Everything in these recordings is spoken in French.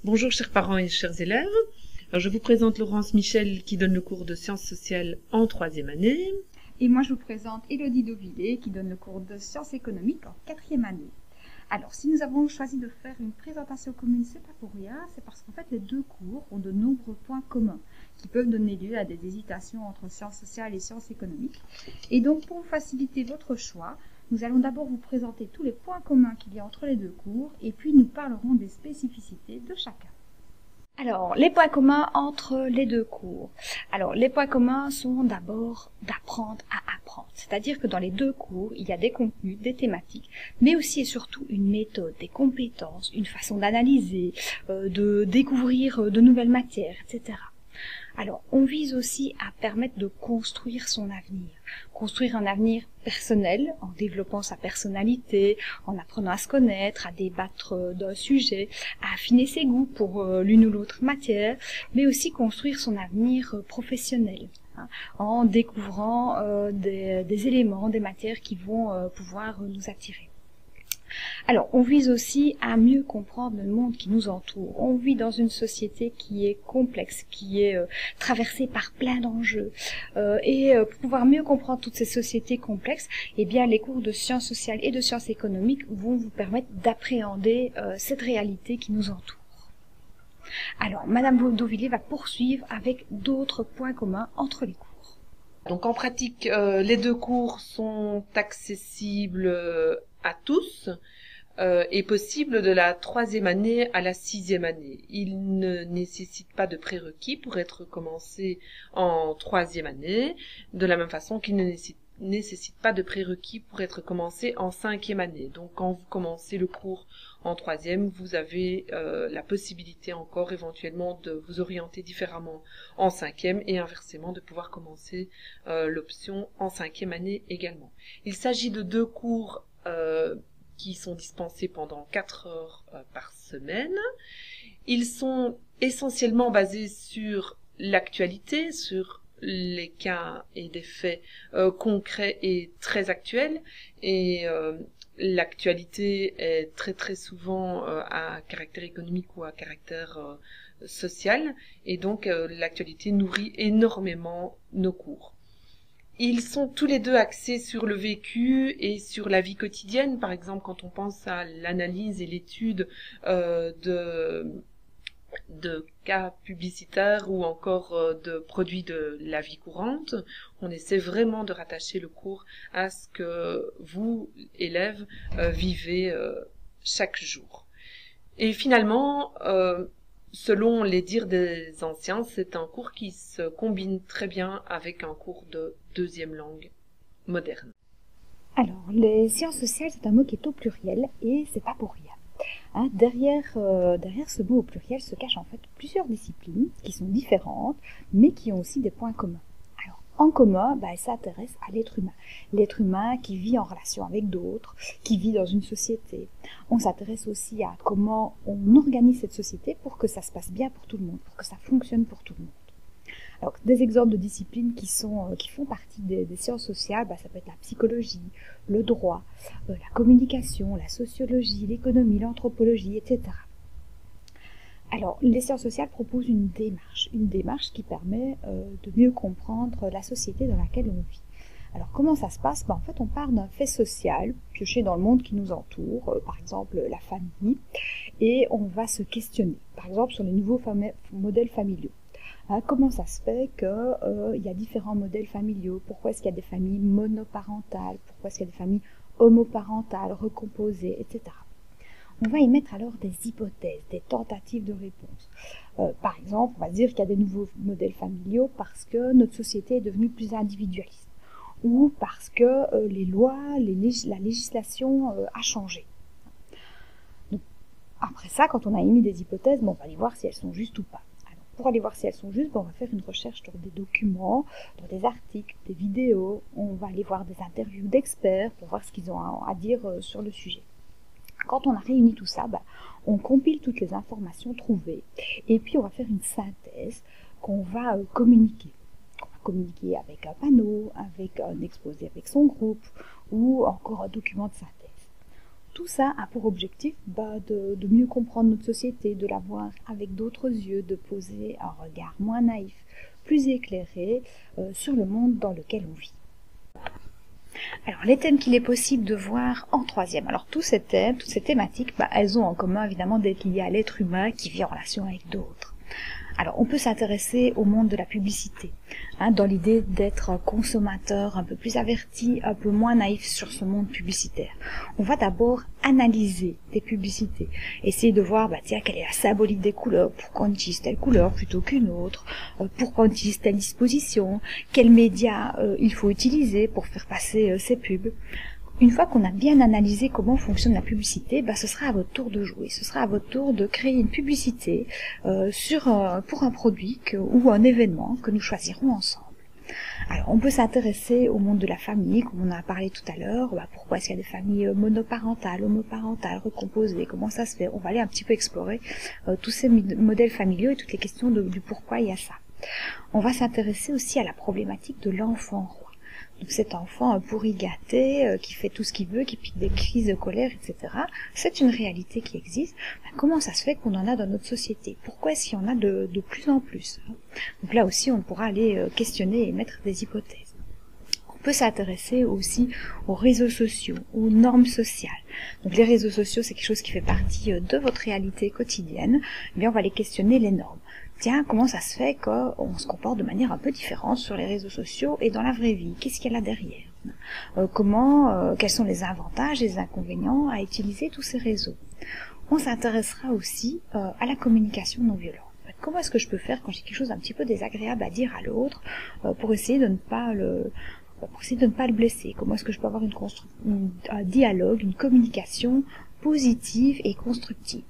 Bonjour chers parents et chers élèves. Alors, je vous présente Laurence Michel qui donne le cours de sciences sociales en 3e année. Et moi je vous présente Élodie Dauvillé qui donne le cours de sciences économiques en 4e année. Alors si nous avons choisi de faire une présentation commune, c'est pas pour rien, c'est parce qu'en fait les deux cours ont de nombreux points communs qui peuvent donner lieu à des hésitations entre sciences sociales et sciences économiques. Et donc pour faciliter votre choix, nous allons d'abord vous présenter tous les points communs qu'il y a entre les deux cours et puis nous parlerons des spécificités de chacun. Alors, les points communs entre les deux cours. Alors, les points communs sont d'abord d'apprendre à apprendre. C'est-à-dire que dans les deux cours, il y a des contenus, des thématiques, mais aussi et surtout une méthode, des compétences, une façon d'analyser, de découvrir de nouvelles matières, etc. Alors, on vise aussi à permettre de construire son avenir. Construire un avenir personnel, en développant sa personnalité, en apprenant à se connaître, à débattre d'un sujet, à affiner ses goûts pour l'une ou l'autre matière, mais aussi construire son avenir professionnel, en découvrant des éléments, des matières qui vont pouvoir nous attirer. Alors, on vise aussi à mieux comprendre le monde qui nous entoure. On vit dans une société qui est complexe, qui est traversée par plein d'enjeux. Pour pouvoir mieux comprendre toutes ces sociétés complexes, eh bien, les cours de sciences sociales et de sciences économiques vont vous permettre d'appréhender cette réalité qui nous entoure. Alors, Madame Dauvillé va poursuivre avec d'autres points communs entre les cours. Donc en pratique, les deux cours sont accessibles à tous et possible de la 3e année à la 6e année. Ils ne nécessitent pas de prérequis pour être commencés en 3e année, de la même façon qu'ils ne nécessitent pas de prérequis pour être commencés en 5e année. Donc quand vous commencez le cours en 3e, vous avez la possibilité encore éventuellement de vous orienter différemment en 5e et inversement de pouvoir commencer l'option en 5e année également. Il s'agit de deux cours qui sont dispensés pendant 4 heures par semaine. Ils sont essentiellement basés sur l'actualité, sur les cas et des faits concrets et très actuels. Et l'actualité est très très souvent à caractère économique ou à caractère social. Et donc l'actualité nourrit énormément nos cours. Ils sont tous les deux axés sur le vécu et sur la vie quotidienne. Par exemple, quand on pense à l'analyse et l'étude de cas publicitaires ou encore de produits de la vie courante, on essaie vraiment de rattacher le cours à ce que vous, élèves, vivez chaque jour. Et finalement, selon les dires des anciens, c'est un cours qui se combine très bien avec un cours de 2e langue moderne. Alors, les sciences sociales, c'est un mot qui est au pluriel et c'est pas pour rien. Derrière ce mot au pluriel se cachent en fait plusieurs disciplines qui sont différentes, mais qui ont aussi des points communs. Alors, en commun, elles s'intéressent à l'être humain. L'être humain qui vit en relation avec d'autres, qui vit dans une société. On s'intéresse aussi à comment on organise cette société pour que ça se passe bien pour tout le monde, pour que ça fonctionne pour tout le monde. Alors, des exemples de disciplines qui font partie des sciences sociales, ça peut être la psychologie, le droit, la communication, la sociologie, l'économie, l'anthropologie, etc. Alors, les sciences sociales proposent une démarche qui permet de mieux comprendre la société dans laquelle on vit. Alors, comment ça se passe ? En fait, on part d'un fait social, pioché dans le monde qui nous entoure, par exemple la famille, et on va se questionner, par exemple sur les nouveaux modèles familiaux. Comment ça se fait qu'il y a différents modèles familiaux? Pourquoi est-ce qu'il y a des familles monoparentales? Pourquoi est-ce qu'il y a des familles homoparentales, recomposées, etc. On va y mettre alors des hypothèses, des tentatives de réponse. Par exemple, on va dire qu'il y a des nouveaux modèles familiaux parce que notre société est devenue plus individualiste ou parce que les lois, la législation a changé. Donc, après ça, quand on a émis des hypothèses, on va aller voir si elles sont justes ou pas. Pour aller voir si elles sont justes, on va faire une recherche sur des documents, dans des articles, des vidéos. On va aller voir des interviews d'experts pour voir ce qu'ils ont à dire sur le sujet. Quand on a réuni tout ça, on compile toutes les informations trouvées et puis on va faire une synthèse qu'on va communiquer. On va communiquer avec un panneau, avec un exposé avec son groupe ou encore un document de synthèse. Tout ça a pour objectif de mieux comprendre notre société, de la voir avec d'autres yeux, de poser un regard moins naïf, plus éclairé sur le monde dans lequel on vit. Alors, les thèmes qu'il est possible de voir en troisième. Alors, tous ces thèmes, toutes ces thématiques, elles ont en commun évidemment d'être liées à l'être humain qui vit en relation avec d'autres. Alors, on peut s'intéresser au monde de la publicité, dans l'idée d'être un consommateur un peu plus averti, un peu moins naïf sur ce monde publicitaire. On va d'abord analyser des publicités, essayer de voir, quelle est la symbolique des couleurs, pourquoi on utilise telle couleur plutôt qu'une autre, pourquoi on utilise telle disposition, quels médias il faut utiliser pour faire passer ces pubs. Une fois qu'on a bien analysé comment fonctionne la publicité, ce sera à votre tour de jouer. Ce sera à votre tour de créer une publicité pour un produit ou un événement que nous choisirons ensemble. Alors, on peut s'intéresser au monde de la famille, comme on en a parlé tout à l'heure. Pourquoi est-ce qu'il y a des familles monoparentales, homoparentales, recomposées, comment ça se fait? On va aller un petit peu explorer tous ces modèles familiaux et toutes les questions du pourquoi il y a ça. On va s'intéresser aussi à la problématique de l'enfant roi. Donc cet enfant pourri gâté, qui fait tout ce qu'il veut, qui pique des crises de colère, etc. C'est une réalité qui existe. Comment ça se fait qu'on en a dans notre société? Pourquoi est-ce qu'il y en a de plus en plus? Donc là aussi, on pourra aller questionner et mettre des hypothèses. On peut s'intéresser aussi aux réseaux sociaux, aux normes sociales. Donc les réseaux sociaux, c'est quelque chose qui fait partie de votre réalité quotidienne. Eh bien, on va aller questionner les normes. Tiens, comment ça se fait qu'on se comporte de manière un peu différente sur les réseaux sociaux et dans la vraie vie? Qu'est-ce qu'il y a là derrière? Quels sont les avantages et les inconvénients à utiliser tous ces réseaux? On s'intéressera aussi à la communication non violente. Comment est-ce que je peux faire quand j'ai quelque chose d'un petit peu désagréable à dire à l'autre pour essayer de ne pas le blesser? Comment est-ce que je peux avoir un dialogue, une communication positive et constructive?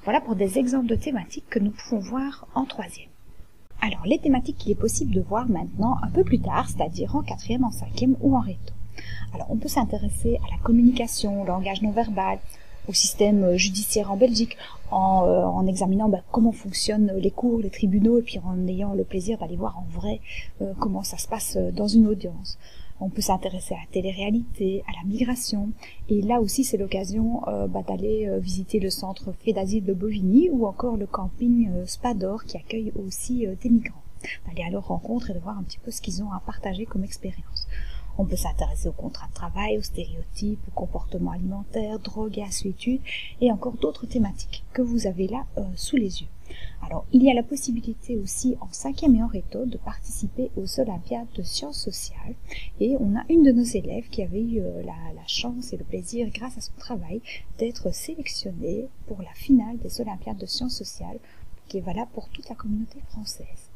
Voilà pour des exemples de thématiques que nous pouvons voir en troisième. Alors, les thématiques qu'il est possible de voir maintenant un peu plus tard, c'est-à-dire en quatrième, en cinquième ou en réto. Alors, on peut s'intéresser à la communication, au langage non verbal, au système judiciaire en Belgique, en examinant comment fonctionnent les cours, les tribunaux, et puis en ayant le plaisir d'aller voir en vrai comment ça se passe dans une audience. On peut s'intéresser à la télé-réalité, à la migration, et là aussi c'est l'occasion d'aller visiter le centre fait d'asile de Bovigny ou encore le camping Spador qui accueille aussi des migrants, d'aller à leur rencontre et de voir un petit peu ce qu'ils ont à partager comme expérience. On peut s'intéresser au contrat de travail, aux stéréotypes, au comportement alimentaire, drogue et solitude, et encore d'autres thématiques que vous avez là sous les yeux. Alors, il y a la possibilité aussi en cinquième et en réto de participer aux Olympiades de sciences sociales, et on a une de nos élèves qui avait eu la chance et le plaisir, grâce à son travail, d'être sélectionnée pour la finale des Olympiades de sciences sociales, qui est valable pour toute la communauté française.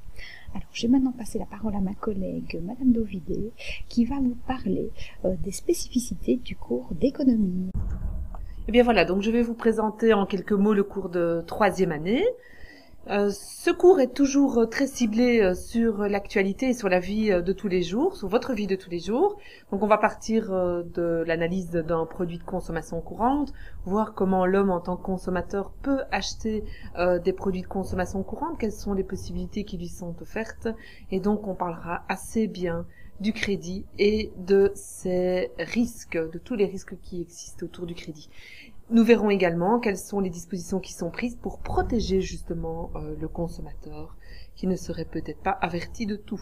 Alors, je vais maintenant passer la parole à ma collègue, Madame Dovidé, qui va vous parler des spécificités du cours d'économie. Eh bien voilà, donc je vais vous présenter en quelques mots le cours de troisième année. Ce cours est toujours très ciblé sur l'actualité et sur la vie de tous les jours, sur votre vie de tous les jours. Donc on va partir de l'analyse d'un produit de consommation courante, voir comment l'homme en tant que consommateur peut acheter des produits de consommation courante, quelles sont les possibilités qui lui sont offertes. Et donc on parlera assez bien du crédit et de ses risques, de tous les risques qui existent autour du crédit. Nous verrons également quelles sont les dispositions qui sont prises pour protéger justement le consommateur qui ne serait peut-être pas averti de tout.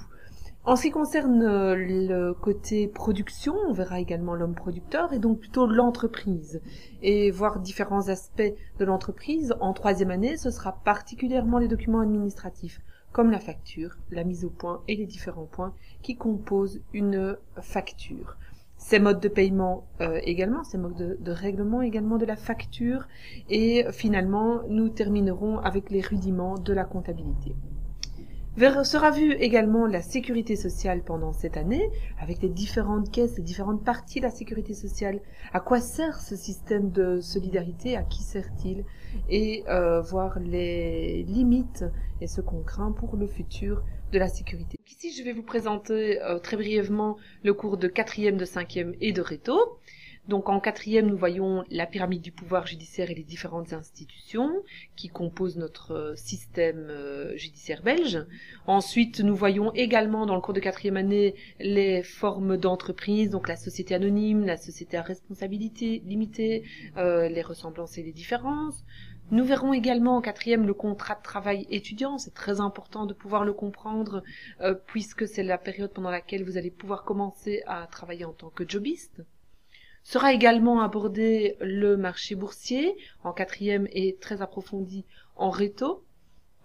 En ce qui concerne le côté production, on verra également l'homme producteur et donc plutôt l'entreprise et voir différents aspects de l'entreprise. En troisième année, ce sera particulièrement les documents administratifs comme la facture, la mise au point et les différents points qui composent une facture. Ces modes de paiement également, ces modes de règlement également de la facture et finalement nous terminerons avec les rudiments de la comptabilité. Sera vue également la sécurité sociale pendant cette année, avec les différentes caisses, les différentes parties de la sécurité sociale. À quoi sert ce système de solidarité? À qui sert-il? Et voir les limites et ce qu'on craint pour le futur de la sécurité. Ici, je vais vous présenter très brièvement le cours de quatrième, de cinquième et de réto. Donc en quatrième, nous voyons la pyramide du pouvoir judiciaire et les différentes institutions qui composent notre système judiciaire belge. Ensuite, nous voyons également dans le cours de quatrième année les formes d'entreprise, donc la société anonyme, la société à responsabilité limitée, les ressemblances et les différences. Nous verrons également en quatrième le contrat de travail étudiant. C'est très important de pouvoir le comprendre puisque c'est la période pendant laquelle vous allez pouvoir commencer à travailler en tant que jobiste. Sera également abordé le marché boursier en quatrième et très approfondi en réto.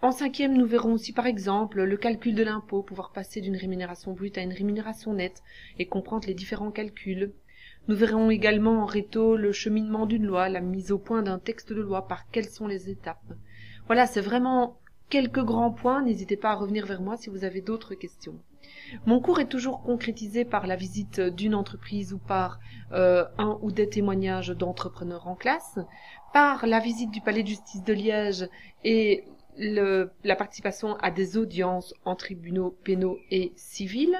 En cinquième, nous verrons aussi par exemple le calcul de l'impôt, pouvoir passer d'une rémunération brute à une rémunération nette et comprendre les différents calculs. Nous verrons également en réto le cheminement d'une loi, la mise au point d'un texte de loi, par quelles sont les étapes. Voilà, c'est vraiment quelques grands points. N'hésitez pas à revenir vers moi si vous avez d'autres questions. Mon cours est toujours concrétisé par la visite d'une entreprise ou par un ou des témoignages d'entrepreneurs en classe, par la visite du palais de justice de Liège et la participation à des audiences en tribunaux pénaux et civils,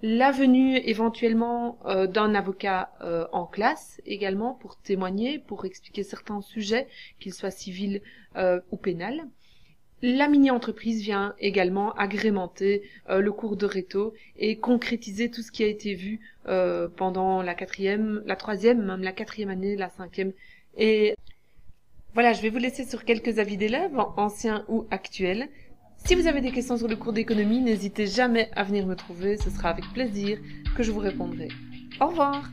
la venue éventuellement d'un avocat en classe également pour témoigner, pour expliquer certains sujets, qu'ils soient civils ou pénals. La mini-entreprise vient également agrémenter le cours de réto et concrétiser tout ce qui a été vu pendant la quatrième, la troisième, même la quatrième année, la cinquième. Et voilà, je vais vous laisser sur quelques avis d'élèves, anciens ou actuels. Si vous avez des questions sur le cours d'économie, n'hésitez jamais à venir me trouver, ce sera avec plaisir que je vous répondrai. Au revoir!